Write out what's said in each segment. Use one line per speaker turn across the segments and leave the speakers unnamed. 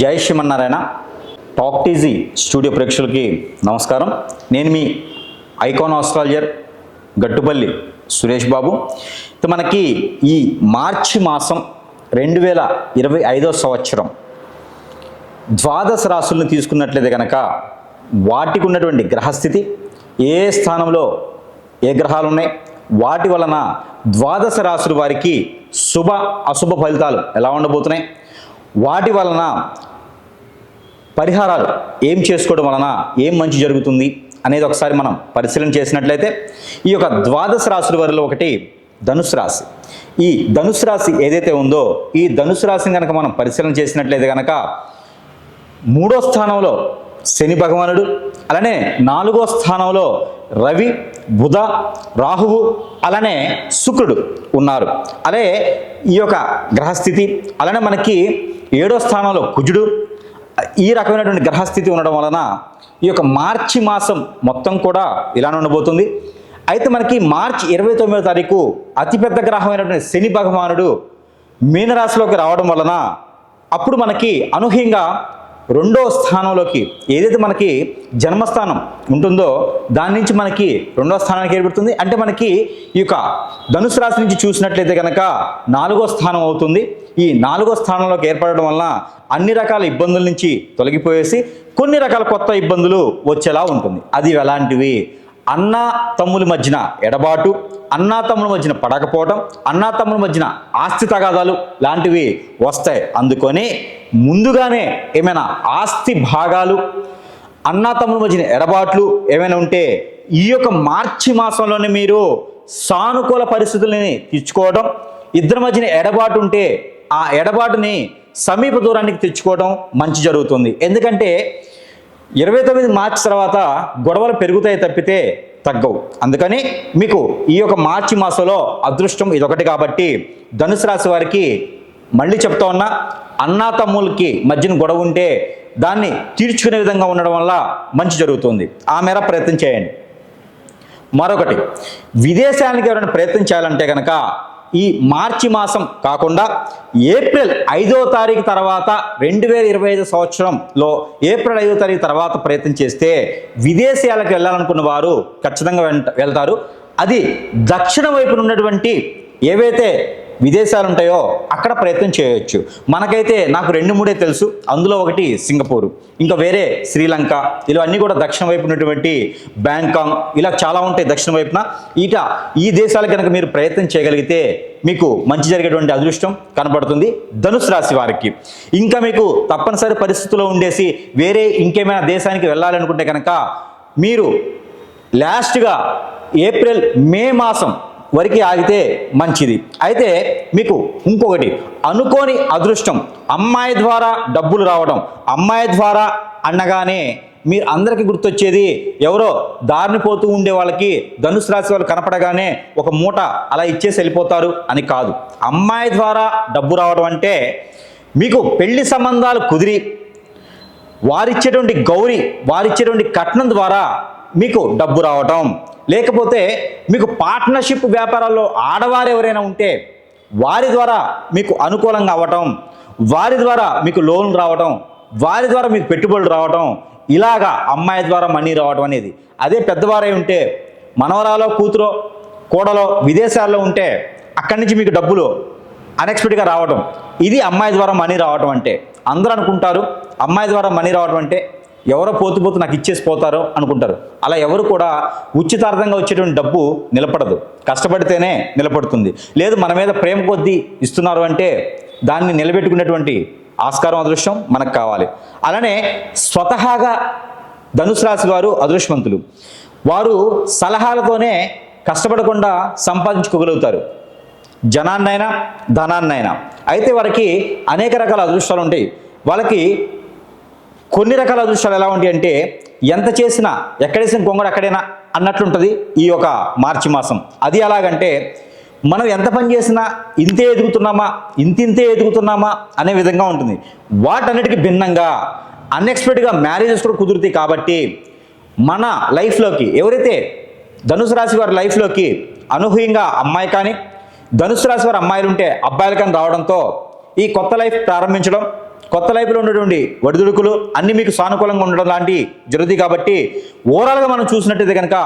జై Srimannarayana. Talk TG studio ప్రేక్షకులకి నమస్కారం. నేను మీ ఐకాన్ ఆస్ట్రాలజర్ గట్టుపల్లి సురేష్ బాబు. మనకి ఈ మార్చి మాసం 2025 సంవత్సరం ద్వాదశ రాశులను తీసుకున్నట్లయితే కనుక వాటికి ఉన్నటువంటి గ్రహస్థితి, ఏ స్థానంలో ఏ గ్రహాలు ఉన్నాయి, వాటి వలన ద్వాదశ రాశుల వారికి శుభ అశుభ ఫలితాలు ఎలా ఉండబోతున్నాయి, వాటి వలన పరిహారాలు ఏం చేసుకోవడం వలన ఏం మంచి జరుగుతుంది అనేది ఒకసారి మనం పరిశీలన చేసినట్లయితే, ఈ యొక్క ద్వాదశ రాశుల వారిలో ఒకటి ధనుసు రాశి. ఈ ధనుసు రాశి ఏదైతే ఉందో, ఈ ధనుసు రాశిని కనుక మనం పరిశీలన చేసినట్లయితే కనుక 3వ స్థానంలో శని భగవానుడు, అలానే 4వ స్థానంలో రవి, బుధ, రాహువు, అలానే శుక్రుడు ఉన్నారు. అలాగే ఈ యొక్క గ్రహస్థితి, అలానే మనకి 7వ స్థానంలో కుజుడు, ఈ రకమైనటువంటి గ్రహస్థితి ఉండడం వలన ఈ యొక్క మార్చి మాసం మొత్తం కూడా ఇలానే ఉండబోతుంది. అయితే మనకి మార్చి 29వ తారీఖు అతిపెద్ద గ్రహమైనటువంటి శని భగవానుడు మీనరాశిలోకి రావడం వలన అప్పుడు మనకి అనూహ్యంగా 2వ స్థానంలోకి, ఏదైతే మనకి జన్మస్థానం ఉంటుందో దాని నుంచి మనకి 2వ స్థానానికి ఏర్పడుతుంది. అంటే మనకి ఈ యొక్క ధనుసు రాశి నుంచి చూసినట్లయితే కనుక 4వ స్థానం అవుతుంది. ఈ 4వ స్థానంలోకి ఏర్పడడం వలన అన్ని రకాల ఇబ్బందుల నుంచి తొలగిపోయేసి కొన్ని రకాల కొత్త ఇబ్బందులు వచ్చేలా ఉంటుంది. అది ఎలాంటివి? అన్నా తమ్ముల మధ్యన ఎడబాటు, అన్నా తమ్ముల మధ్యన పడకపోవడం, అన్నా తమ్ముల మధ్యన ఆస్తి తగాదాలు లాంటివి వస్తాయి. అందుకొని ముందుగానే ఏమైనా ఆస్తి భాగాలు, అన్నా తమ్ముల మధ్యన ఎడబాట్లు ఏమైనా ఉంటే ఈ యొక్క మార్చి మాసంలోనే మీరు సానుకూల పరిస్థితులని తెచ్చుకోవడం, ఇద్దరి మధ్యన ఎడబాటు ఉంటే ఆ ఎడబాటుని సమీప దూరానికి తెచ్చుకోవడం మంచి జరుగుతుంది. ఎందుకంటే 29 మార్చి తర్వాత గొడవలు పెరుగుతాయి తప్పితే తగ్గవు. అందుకని మీకు ఈ యొక్క మార్చి మాసంలో అదృష్టం ఇదొకటి కాబట్టి ధనుసు రాశి వారికి మళ్ళీ చెప్తా ఉన్నా, అన్నా తమ్ములకి మధ్యన గొడవ ఉంటే దాన్ని తీర్చుకునే విధంగా ఉండడం వల్ల మంచి జరుగుతుంది. ఆ మేర ప్రయత్నం చేయండి. మరొకటి, విదేశానికి ఎవరైనా ప్రయత్నం చేయాలంటే కనుక ఈ మార్చి మాసం కాకుండా ఏప్రిల్ 5వ తారీఖు తర్వాత 2025 సంవత్సరంలో ఏప్రిల్ 5వ తారీఖు తర్వాత ప్రయత్నం చేస్తే విదేశాలకు వెళ్ళాలనుకున్న వారు ఖచ్చితంగా వెళ్తారు. అది దక్షిణ వైపున ఉన్నటువంటి ఏవైతే విదేశాలు ఉంటాయో అక్కడ ప్రయత్నం చేయవచ్చు. మనకైతే నాకు 2-3 తెలుసు. అందులో ఒకటి సింగపూరు, ఇంకా వేరే శ్రీలంక, ఇవన్నీ కూడా దక్షిణ వైపు ఉన్నటువంటి బ్యాంకాక్, ఇలా చాలా ఉంటాయి దక్షిణ వైపున. ఈ దేశాలకు కనుక మీరు ప్రయత్నం చేయగలిగితే మీకు మంచి జరిగేటువంటి అదృష్టం కనపడుతుంది ధనుసు రాశి వారికి. ఇంకా మీకు తప్పనిసరి పరిస్థితుల్లో ఉండేసి వేరే ఇంకేమైనా దేశానికి వెళ్ళాలనుకుంటే కనుక మీరు లాస్ట్గా ఏప్రిల్ మే మాసం వరకు ఆగితే మంచిది. అయితే మీకు ఇంకొకటి, అనుకోని అదృష్టం, అమ్మాయి ద్వారా డబ్బులు రావడం. అమ్మాయి ద్వారా అనగానే మీరు అందరికీ గుర్తొచ్చేది ఎవరో దారిని పోతూ ఉండే వాళ్ళకి ధనుసు రాశి వాళ్ళు కనపడగానే ఒక మూట అలా ఇచ్చేసి వెళ్ళిపోతారు అని కాదు. అమ్మాయి ద్వారా డబ్బు రావడం అంటే మీకు పెళ్లి సంబంధాలు కుదిరి వారిచ్చేటువంటి గౌరీ, వారిచ్చేటువంటి కట్నం ద్వారా మీకు డబ్బు రావటం, లేకపోతే మీకు పార్ట్నర్షిప్ వ్యాపారాల్లో ఆడవారు ఎవరైనా ఉంటే వారి ద్వారా మీకు అనుకూలంగా అవ్వటం, వారి ద్వారా మీకు లోన్ రావటం, వారి ద్వారా మీకు పెట్టుబడులు రావటం, ఇలాగా అమ్మాయి ద్వారా మనీ రావటం అనేది. అదే పెద్దవారై ఉంటే మనవరాలో, కూతురో, కోడలో విదేశాల్లో ఉంటే అక్కడి నుంచి మీకు డబ్బులు అన్ఎక్స్పెక్టెడ్గా రావటం, ఇది అమ్మాయి ద్వారా మనీ రావటం అంటే. అందరూ అనుకుంటారు అమ్మాయి ద్వారా మనీ రావటం అంటే ఎవరో పోతూ నాకు ఇచ్చేసి పోతారో అనుకుంటారు. అలా ఎవరు కూడా ఉచితార్థంగా వచ్చేటువంటి డబ్బు నిలబడదు, కష్టపడితేనే నిలబడుతుంది. లేదు మన మీద ప్రేమ కొద్దీ ఇస్తున్నారు అంటే దాన్ని నిలబెట్టుకునేటువంటి ఆస్కారం, అదృష్టం మనకు కావాలి. అలానే స్వతహాగా ధనుసు రాశి వారు అదృష్టవంతులు. వారు సలహాలతోనే కష్టపడకుండా సంపాదించుకోగలుగుతారు, జనాన్నైనా ధనాన్నైనా. అయితే వారికి అనేక రకాల అదృష్టాలు ఉంటాయి. వాళ్ళకి కొన్ని రకాల అదృష్టాలు ఎలా ఉంటాయి అంటే ఎంత చేసినా ఎక్కడేసిన కొంగడు అక్కడైనా అన్నట్లుంటుంది ఈ యొక్క మార్చి మాసం. అది ఎలాగంటే మనం ఎంత పని చేసినా ఇంతే ఎదుగుతున్నామా, ఇంతే ఎదుగుతున్నామా అనే విధంగా ఉంటుంది. వాటన్నిటికీ భిన్నంగా అన్ఎక్స్పెక్టెడ్గా మ్యారేజెస్ కూడా కుదురుతాయి. కాబట్టి మన లైఫ్లోకి ఎవరైతే ధనుసు రాశి వారి లైఫ్లోకి అనూహ్యంగా అమ్మాయి కానీ, ధనుసు రాశి వారి అమ్మాయిలు ఉంటే అబ్బాయిలు కానీ రావడంతో ఈ కొత్త లైఫ్ ప్రారంభించడం, కొత్త లైఫ్లో ఉన్నటువంటి ఒడిదుడుకులు అన్నీ మీకు సానుకూలంగా ఉండడం లాంటివి జరుగుతాయి. కాబట్టి ఓవరాల్గా మనం చూసినట్టయితే కనుక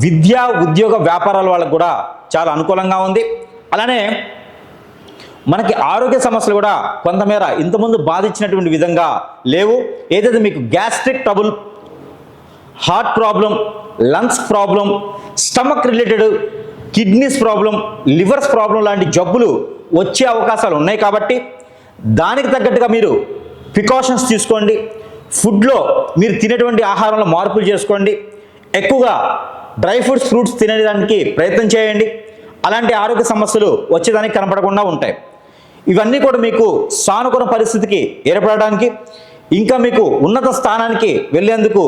విద్య, ఉద్యోగ, వ్యాపారాల వాళ్ళకు కూడా చాలా అనుకూలంగా ఉంది. అలానే మనకి ఆరోగ్య సమస్యలు కూడా కొంతమేర ఇంతకుముందు బాధించినటువంటి విధంగా లేవు. ఏదైతే మీకు gastric trouble, heart problem, lungs problem, stomach related, kidneys problem, levers problem లాంటి జబ్బులు వచ్చే అవకాశాలు ఉన్నాయి. కాబట్టి దానికి తగ్గట్టుగా మీరు ప్రికాషన్స్ తీసుకోండి. ఫుడ్లో మీరు తినేటువంటి ఆహారంలో మార్పులు చేసుకోండి. ఎక్కువగా డ్రై ఫ్రూట్స్, ఫ్రూట్స్ తినేదానికి ప్రయత్నం చేయండి. అలాంటి ఆరోగ్య సమస్యలు వచ్చేదానికి కనపడకుండా ఉంటాయి. ఇవన్నీ కూడా మీకు సానుకూల పరిస్థితికి ఏర్పడడానికి, ఇంకా మీకు ఉన్నత స్థానానికి వెళ్ళేందుకు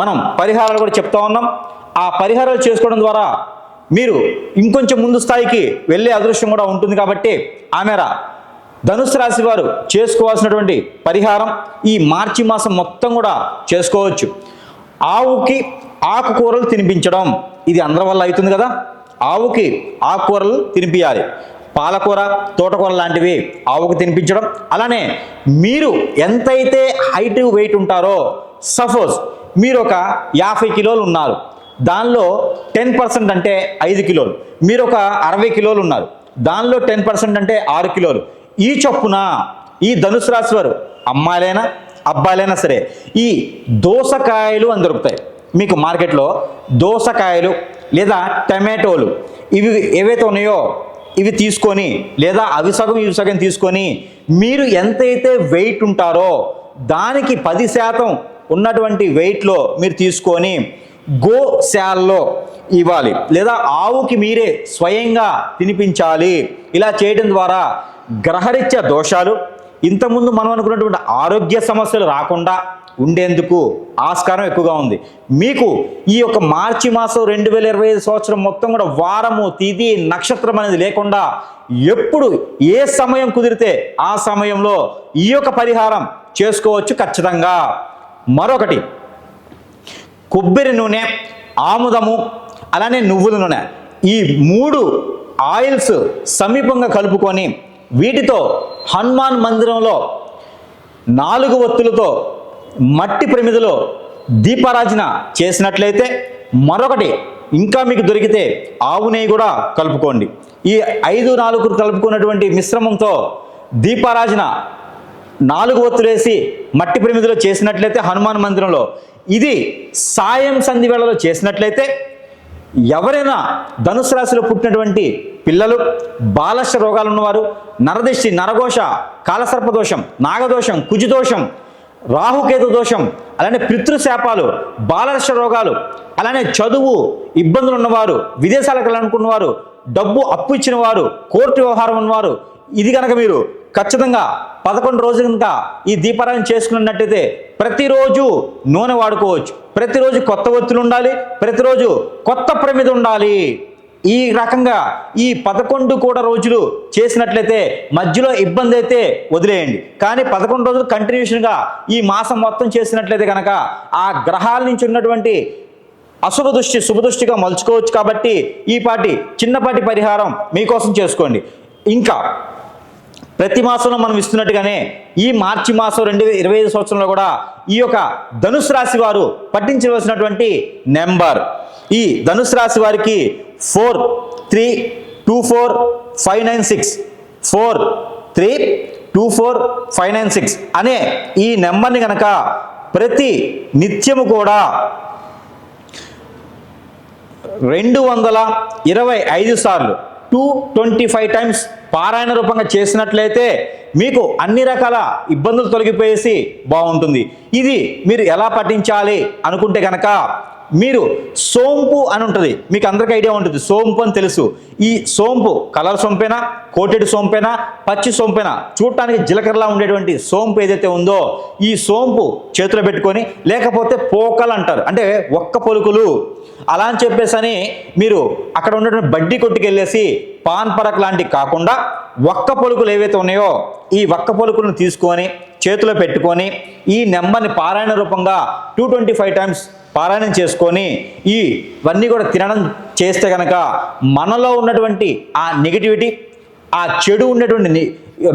మనం పరిహారాలు కూడా చెప్తా ఉన్నాం. ఆ పరిహారాలు చేసుకోవడం ద్వారా మీరు ఇంకొంచెం ముందు స్థాయికి వెళ్ళే అదృష్టం కూడా ఉంటుంది. కాబట్టి ఆ మేర ధనుసు రాశి వారు చేసుకోవాల్సినటువంటి పరిహారం ఈ మార్చి మాసం మొత్తం కూడా చేసుకోవచ్చు. ఆవుకి ఆకుకూరలు తినిపించడం, ఇది అందరి వల్ల అవుతుంది కదా. ఆవుకి ఆకుకూరలు తినిపించాలి. పాలకూర, తోటకూర లాంటివి ఆవుకు తినిపించడం. అలానే మీరు ఎంతైతే హైట్, వెయిట్ ఉంటారో, సపోజ్ మీరు ఒక 50 కిలోలు ఉన్నారు, దానిలో 10% అంటే 5 కిలోలు. మీరు ఒక 60 కిలోలు ఉన్నారు, దానిలో 10% అంటే 6 కిలోలు. ఈ చొప్పున ఈ ధనుసు రాశి వారు అమ్మాయిలైనా అబ్బాయిలైనా సరే ఈ దోసకాయలు అని దొరుకుతాయి మీకు మార్కెట్లో. దోసకాయలు లేదా టమాటోలు ఇవి ఏవైతే ఉన్నాయో ఇవి తీసుకొని, లేదా అవి సగం ఇవి సగం తీసుకొని, మీరు ఎంతైతే వెయిట్ ఉంటారో దానికి 10% ఉన్నటువంటి వెయిట్లో మీరు తీసుకొని గోశాలలో ఇవ్వాలి, లేదా ఆవుకి మీరే స్వయంగా తినిపించాలి. ఇలా చేయడం ద్వారా గ్రహరీత్యా దోషాలు, ఇంతకుముందు మనం అనుకున్నటువంటి ఆరోగ్య సమస్యలు రాకుండా ఉండేందుకు ఆస్కారం ఎక్కువగా ఉంది. మీకు ఈ యొక్క మార్చి మాసం 2025 సంవత్సరం మొత్తం కూడా వారము, తిథి, నక్షత్రం అనేది లేకుండా ఎప్పుడు ఏ సమయం కుదిరితే ఆ సమయంలో ఈ యొక్క పరిహారం చేసుకోవచ్చు ఖచ్చితంగా. మరొకటి, కొబ్బరి నూనె, ఆముదము, అలానే నువ్వుల నూనె, ఈ 3 ఆయిల్స్ సమీపంగా కలుపుకొని వీటితో హనుమాన్ మందిరంలో 4 ఒత్తులతో మట్టి ప్రమిదలో దీపారాజన చేసినట్లయితే, మరొకటి ఇంకా మీకు దొరికితే ఆవు నెయ్యి కూడా కలుపుకోండి. ఈ 5-4 కలుపుకున్నటువంటి మిశ్రమంతో దీపారాజన 4 ఒత్తులు వేసి మట్టి ప్రమిదలో చేసినట్లయితే హనుమాన్ మందిరంలో, ఇది సాయం సంధి వేళలో చేసినట్లయితే ఎవరైనా ధనుసు రాశిలో పుట్టినటువంటి పిల్లలు, బాలశ రోగాలు ఉన్నవారు, నరదిష్టి, నరఘోష, కాలసర్పదోషం, నాగదోషం, కుజదోషం, రాహుకేతు దోషం, అలానే పితృశాపాలు, బాలశ రోగాలు, అలానే చదువు ఇబ్బందులు ఉన్నవారు, విదేశాలకు వెళ్ళాలనుకున్నవారు, డబ్బు అప్పు ఇచ్చిన వారు, కోర్టు వ్యవహారం ఉన్నవారు, ఇది కనుక మీరు ఖచ్చితంగా 11 రోజులు కనుక ఈ దీపారాధన చేసుకున్నట్టయితే ప్రతిరోజు నూనె వాడుకోవచ్చు. ప్రతిరోజు కొత్త ఒత్తులు ఉండాలి, ప్రతిరోజు కొత్త ప్రమిద ఉండాలి. ఈ రకంగా ఈ 11 కూడా రోజులు చేసినట్లయితే మధ్యలో ఇబ్బంది అయితే వదిలేయండి. కానీ 11 రోజులు కంటిన్యూషన్గా ఈ మాసం మొత్తం చేసినట్లయితే కనుక ఆ గ్రహాల నుంచి ఉన్నటువంటి అశుభ దృష్టి శుభదృష్టిగా మలుచుకోవచ్చు. కాబట్టి ఈ చిన్నపాటి పరిహారం మీకోసం చేసుకోండి. ఇంకా ప్రతి మాసంలో మనం ఇస్తున్నట్టుగానే ఈ మార్చి మాసం 2025 సంవత్సరంలో కూడా ఈ యొక్క ధనుసు రాశి వారు పట్టించవలసినటువంటి నెంబర్, ఈ ధనుసు రాశి వారికి 43245596 43245596 అనే ఈ నెంబర్ని కనుక ప్రతి నిత్యము కూడా 225 సార్లు 225 టైమ్స్ పారాయణ రూపంగా చేసినట్లయితే మీకు అన్ని రకాల ఇబ్బందులు తొలగిపోయేసి బాగుంటుంది. ఇది మీరు ఎలా పఠించాలి అనుకుంటే కనుక మీరు సోంపు అని ఉంటుంది, మీకు అందరికీ ఐడియా ఉంటుంది. సోంపు అని తెలుసు. ఈ సోంపు కలర్ సోంపేనా, కోటెడ్ సోంపేనా, పచ్చి సోంపేనా, చూడటానికి జీలకర్రలా ఉండేటువంటి సోంపు ఏదైతే ఉందో ఈ సోంపు చేతిలో పెట్టుకొని, లేకపోతే పోకలు అంటారు, అంటే ఒక్క పొలుకులు అలా అని చెప్పేసి మీరు అక్కడ ఉన్నటువంటి బడ్డీ కొట్టుకెళ్ళేసి పాన్ పరక్ లాంటివి కాకుండా ఒక్క పొలుకులు ఏవైతే ఉన్నాయో ఈ ఒక్క పొలుకులను తీసుకొని చేతిలో పెట్టుకొని ఈ నెంబర్ని పారాయణ రూపంగా 225 టైమ్స్ పారాయణం చేసుకొని ఇవన్నీ కూడా తినడం చేస్తే కనుక మనలో ఉన్నటువంటి ఆ నెగిటివిటీ, ఆ చెడు ఉన్నటువంటి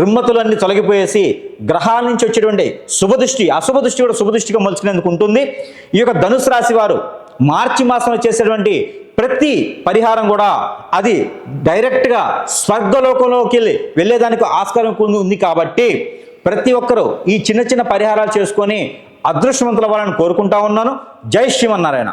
రుమ్మతులన్నీ తొలగిపోయేసి గ్రహాల నుంచి వచ్చేటువంటి శుభదృష్టి అశుభ దృష్టి కూడా శుభదృష్టిగా మలుచుకునేందుకు ఉంటుంది. ఈ యొక్క ధనుసు రాశి వారు మార్చి మాసంలో చేసేటువంటి ప్రతి పరిహారం కూడా అది డైరెక్ట్గా స్వర్గలోకంలోకి వెళ్ళేదానికి ఆస్కారం ఉంది. కాబట్టి ప్రతి ఒక్కరూ ఈ చిన్న చిన్న పరిహారాలు చేసుకొని అదృష్టవంతుల వాళ్ళని కోరుకుంటా ఉన్నాను. జై శ్రీమన్నారాయణ.